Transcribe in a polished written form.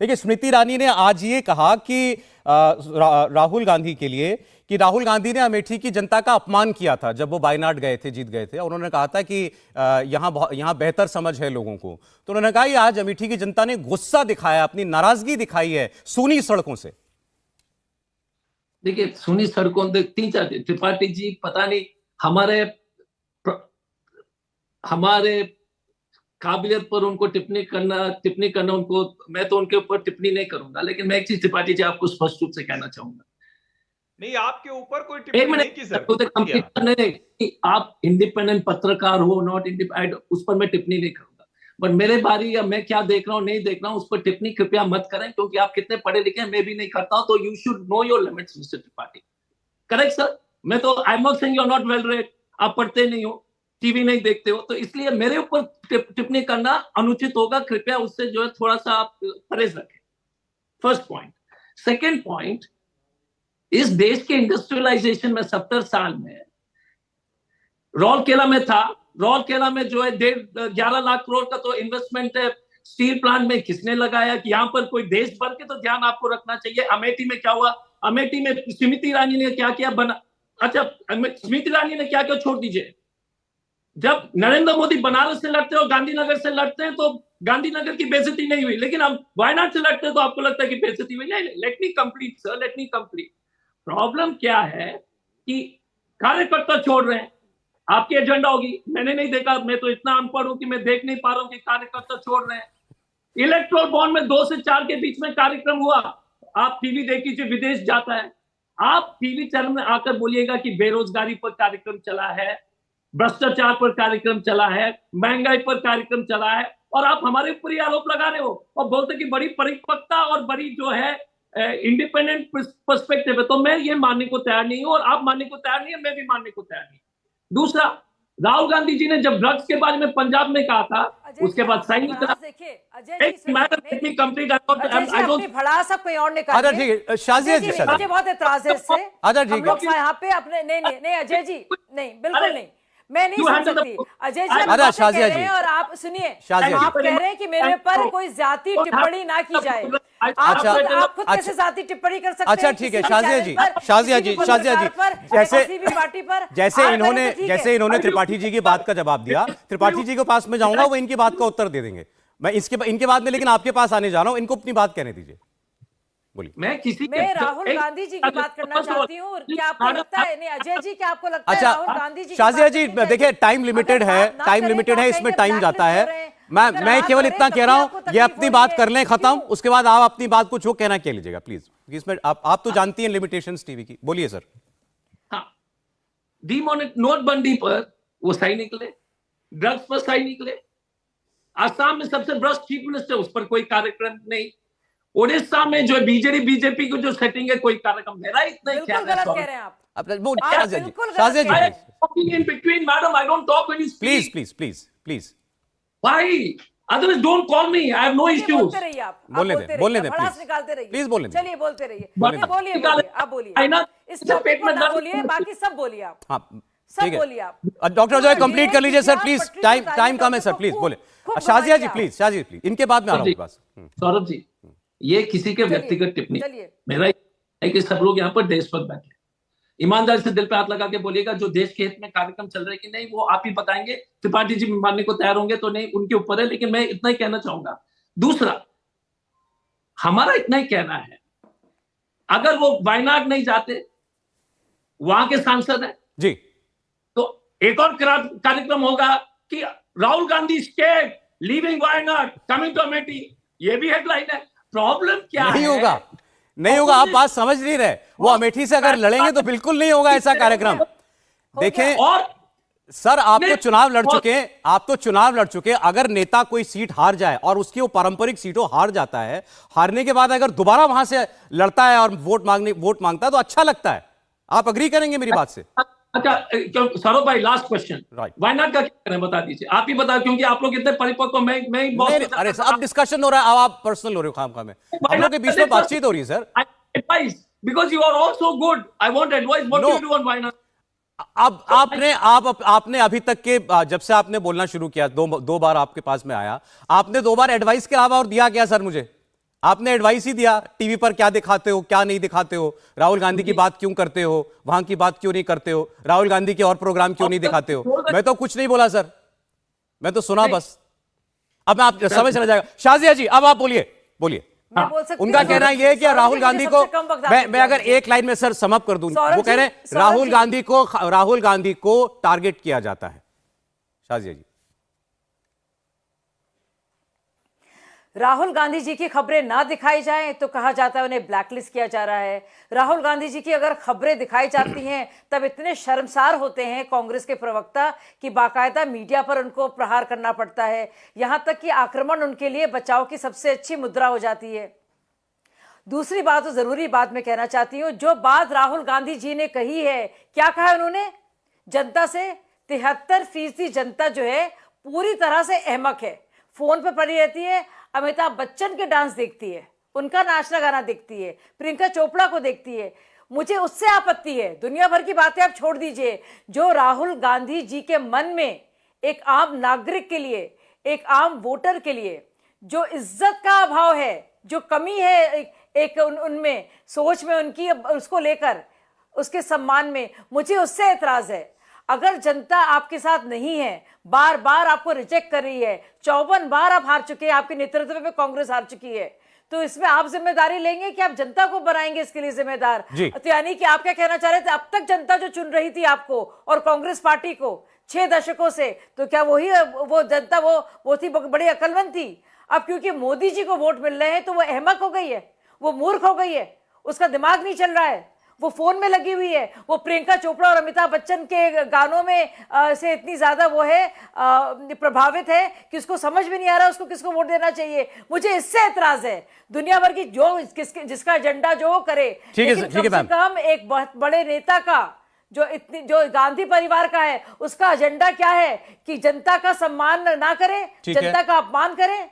देखिए, स्मृति ईरानी ने आज ये कहा कि राहुल गांधी के लिए कि राहुल गांधी ने अमेठी की जनता का अपमान किया था जब वो वायनाड गए थे, जीत गए थे। और उन्होंने कहा था कि यहाँ बेहतर समझ है लोगों को। तो उन्होंने कहा कि आज अमेठी की जनता ने गुस्सा दिखाया, अपनी नाराजगी दिखाई है सूनी सड़कों से। देखिए, सूनी सड़कों तीन चार त्रिपाठी जी पता नहीं हमारे काबिलियत पर उनको टिप्पणी करना उनको, मैं तो उनके ऊपर टिप्पणी नहीं करूंगा। लेकिन मैं एक चीज त्रिपाठी जी आपको स्पष्ट रूप से कहना चाहूंगा। नहीं, आपके ऊपर कोई टिप्पणी नहीं की सर। नहीं, आप इंडिपेंडेंट पत्रकार हो, नॉट इंडिपेंडेंट, उस पर मैं टिप्पणी नहीं करूंगा। बट मेरे बारी या मैं क्या देख रहा हूँ नहीं देख रहा हूँ उस पर टिप्पणी कृपया मत करें, क्योंकि आप कितने पढ़े लिखे हैं मैं भी नहीं करता हूं। तो you should know your limits mister Tripathi. Correct sir. मैं तो I am not saying you are not well read, आप पढ़ते नहीं हो, टीवी नहीं देखते हो, तो इसलिए मेरे ऊपर टिप्पणी करना अनुचित होगा। कृपया उससे जो है थोड़ा सा आप परहेज रखें। First point. सेकेंड पॉइंट, इस देश के इंडस्ट्रियलाइजेशन में 70 साल में राउरकेला में था। राउरकेला में जो है 11 लाख करोड़ का तो इन्वेस्टमेंट है स्टील प्लांट में। किसने लगाया कि यहाँ पर कोई देश भर के तो ध्यान आपको रखना चाहिए। अमेठी में क्या हुआ? अमेठी में स्मृति ईरानी ने क्या किया बना। अच्छा, स्मृति ईरानी ने क्या किया छोड़ दीजिए। जब नरेंद्र मोदी बनारस से लड़ते हो, गांधीनगर से लड़ते हैं, तो गांधीनगर की बेइज्जती नहीं हुई। लेकिन हम वायनाड से लड़ते हैं तो आपको लगता है कि बेइज्जती हुई। नहीं, let me complete sir, let me complete. Problem क्या है कि कार्यकर्ता छोड़ रहे हैं। आपकी एजेंडा होगी, मैंने नहीं देखा, मैं तो इतना अनपढ़ हूं कि मैं देख नहीं पा रहा हूं कि कार्यकर्ता छोड़ रहे हैं। इलेक्ट्रोल बॉन्ड में 2 से 4 के बीच में कार्यक्रम हुआ। आप टीवी देख लीजिए, विदेश जाता है। आप टीवी चैनल में आकर बोलिएगा कि बेरोजगारी पर कार्यक्रम चला है, भ्रष्टाचार पर कार्यक्रम चला है, महंगाई पर कार्यक्रम चला है, और आप हमारे ऊपर ही आरोप लगा रहे हो और बोलते कि बड़ी परिपक्वता और बड़ी जो है इंडिपेंडेंट पर्सपेक्टिव है। तो मैं ये मानने को तैयार नहीं हूं और आप मानने को तैयार नहीं है, मैं भी मानने को तैयार नहीं। दूसरा, राहुल गांधी जी ने जब ड्रग्स के बारे में पंजाब में कहा था, उसके बाद साइन करा। भड़ासा कोई और ने कहा। ठीक है शाजिया जी, मुझे बहुत एतराज है इससे। ठीक है यहाँ पे अपने नहीं अजय जी, नहीं बिल्कुल नहीं, मैं नहीं सुन सकती। अजय जी शाजिया जी, और आप सुनिए, आप कह रहे हैं कि मेरे पर कोई जाति टिप्पणी ना की जाए। आप खुद कैसे जाति टिप्पणी कर सकते हैं? अच्छा ठीक है शाजिया जी, जैसे इन्होंने त्रिपाठी जी की बात का जवाब दिया, त्रिपाठी जी के पास में जाऊंगा, वो इनकी बात का उत्तर दे देंगे। मैं इनके बाद में लेकिन आपके पास आने जा रहा हूं, इनको अपनी बात कहने दीजिए। मैं राहुल गांधी जी की बात करना चाहती हूँ। क्या आपको लगता है, नहीं अजय जी, क्या आपको लगता है राहुल गांधी जी? शाजिया जी देखिए, टाइम लिमिटेड है, इसमें टाइम जाता है। मैं केवल इतना कह रहा हूं, ये अपनी बात कर लें खत्म, उसके बाद आप अपनी बात कुछ हो कहना कह लीजिएगा प्लीज। इसमें आप तो जानती हैं लिमिटेशंस टीवी की। बोलिए सर। हाँ, नोटबंदी पर वो सही निकले, ड्रग्स पर सही निकले। आसाम में सबसे भ्रष्ट चीफ मिनिस्टर, उस पर कोई कार्यक्रम नहीं। उड़ीसा में जो बीजेपी को जो सेटिंग है, कोई कार्यक्रम। मेरा इतना ही ख्याल है। कह रहे हैं आप। प्लीज भाई, otherwise don't call me, I have no issues। बोलते रहिए आप, बोलने दें भड़ास निकालते रहिए, प्लीज बोलने दें। चलिए बोलते रहिए, बोलिए आप बोलिए, इस टॉपिक पर ना बोलिए, बाकी सब बोलिए आप। हाँ, सब बोलिए आप। डॉक्टर अजय कंप्लीट कर लीजिए सर प्लीज, टाइम कम है सर, प्लीज बोले। शाजिया जी प्लीज, इनके बाद में आ रहा हूँ बस। सौरभ जी, ये किसी के व्यक्तिगत टिप्पणी, मेरा है कि सब लोग यहाँ पर देशभक्त बैठे, ईमानदारी से दिल पे हाथ लगा के बोलिएगा जो देश के हित में कार्यक्रम चल रहे कि नहीं, वो आप ही बताएंगे। त्रिपाठी जी मानने को तैयार होंगे तो नहीं, उनके ऊपर है। लेकिन मैं इतना ही कहना चाहूंगा। दूसरा, हमारा इतना ही कहना है, अगर वो वायनाड नहीं जाते, वहां के सांसद है जी, तो एक और कार्यक्रम होगा कि Rahul Gandhi state leaving Wayanad coming to Amethi, ये भी हेडलाइन है। प्रॉब्लम क्या नहीं है? नहीं होगा, आप बात समझ नहीं रहे। वो अमेठी से अगर लड़ेंगे तो बिल्कुल नहीं होगा ऐसा कार्यक्रम। देखें और सर, आप तो चुनाव लड़ चुके। अगर नेता कोई सीट हार जाए और उसकी वो पारंपरिक सीटों हार जाता है, हारने के बाद अगर दोबारा वहां से लड़ता है और वोट मांगता है तो अच्छा लगता है। आप अग्री करेंगे मेरी बात से? अच्छा सौरभ भाई, लास्ट क्वेश्चन, वायनाड का क्या करें बता दीजिए, आप ही बता, क्योंकि आप लोग इतने परिपक्व। मैं अरे अब डिस्कशन हो रहा है, अब आप पर्सनल हो रहे हो खाम में, हम लोग के बीच में बातचीत हो रही है sir. Advice because you are also good, I want advice, what do you do on Wayanad? अब आपने अभी तक के, जब से आपने बोलना शुरू किया, दो बार आपके पास में आया, आपने 2 बार एडवाइस के अलावा और दिया क्या सर मुझे? आपने एडवाइस ही दिया टीवी पर क्या दिखाते हो क्या नहीं दिखाते हो, राहुल गांधी की बात क्यों करते हो, वहां की बात क्यों नहीं करते हो, राहुल गांधी के और प्रोग्राम क्यों नहीं दिखाते हो। मैं तो कुछ नहीं बोला सर, मैं तो सुना बस। अब मैं आप समझ चला जाएगा। शाजिया जी अब आप बोलिए, बोलिए। उनका कहना यह है कि राहुल गांधी को, मैं अगर एक लाइन में सर समअप कर दूं, वो कह रहे हैं राहुल गांधी को टारगेट किया जाता है। शाजिया जी। राहुल गांधी जी की खबरें ना दिखाई जाएं तो कहा जाता है उन्हें ब्लैकलिस्ट किया जा रहा है। राहुल गांधी जी की अगर खबरें दिखाई जाती हैं तब इतने शर्मसार होते हैं कांग्रेस के प्रवक्ता कि बाकायदा मीडिया पर उनको प्रहार करना पड़ता है। यहां तक कि आक्रमण उनके लिए बचाव की सबसे अच्छी मुद्रा हो जाती है। दूसरी बात, तो जरूरी बात मैं कहना चाहती हूं, जो बात राहुल गांधी जी ने कही है, क्या कहा उन्होंने जनता से, 73% जनता जो है पूरी तरह से अहमक है, फोन पर पड़ी रहती है, अमिताभ बच्चन के डांस देखती है, उनका नाचना गाना देखती है, प्रियंका चोपड़ा को देखती है। मुझे उससे आपत्ति है। दुनिया भर की बातें आप छोड़ दीजिए, जो राहुल गांधी जी के मन में एक आम नागरिक के लिए, एक आम वोटर के लिए जो इज्जत का अभाव है, जो कमी है एक उनमें सोच में उनकी, उसको लेकर उसके सम्मान में, मुझे उससे एतराज है। अगर जनता आपके साथ नहीं है, बार बार आपको रिजेक्ट कर रही है, 54 बार आप हार चुके हैं, आपके नेतृत्व में कांग्रेस हार चुकी है, तो इसमें आप जिम्मेदारी लेंगे कि आप जनता को बनाएंगे इसके लिए जिम्मेदार। तो यानी कि आप क्या कहना चाह रहे थे, अब तक जनता जो चुन रही थी आपको और कांग्रेस पार्टी को 6 दशकों से, तो क्या वो जनता वो थी, बड़ी अक्लमंद थी। अब क्योंकि मोदी जी को वोट मिल रहे हैं तो वो अहमक हो गई है, वो मूर्ख हो गई है, उसका दिमाग नहीं चल रहा है, वो फोन में लगी हुई है, वो प्रियंका चोपड़ा और अमिताभ बच्चन के गानों में से इतनी ज्यादा वो है प्रभावित है कि उसको समझ भी नहीं आ रहा उसको किसको वोट देना चाहिए। मुझे इससे एतराज है। दुनिया भर की जो जिसका एजेंडा जो करे, लेकिन कम से कम एक बहुत बड़े नेता का जो गांधी परिवार का है, उसका एजेंडा क्या है कि जनता का सम्मान ना करे, जनता का अपमान करे।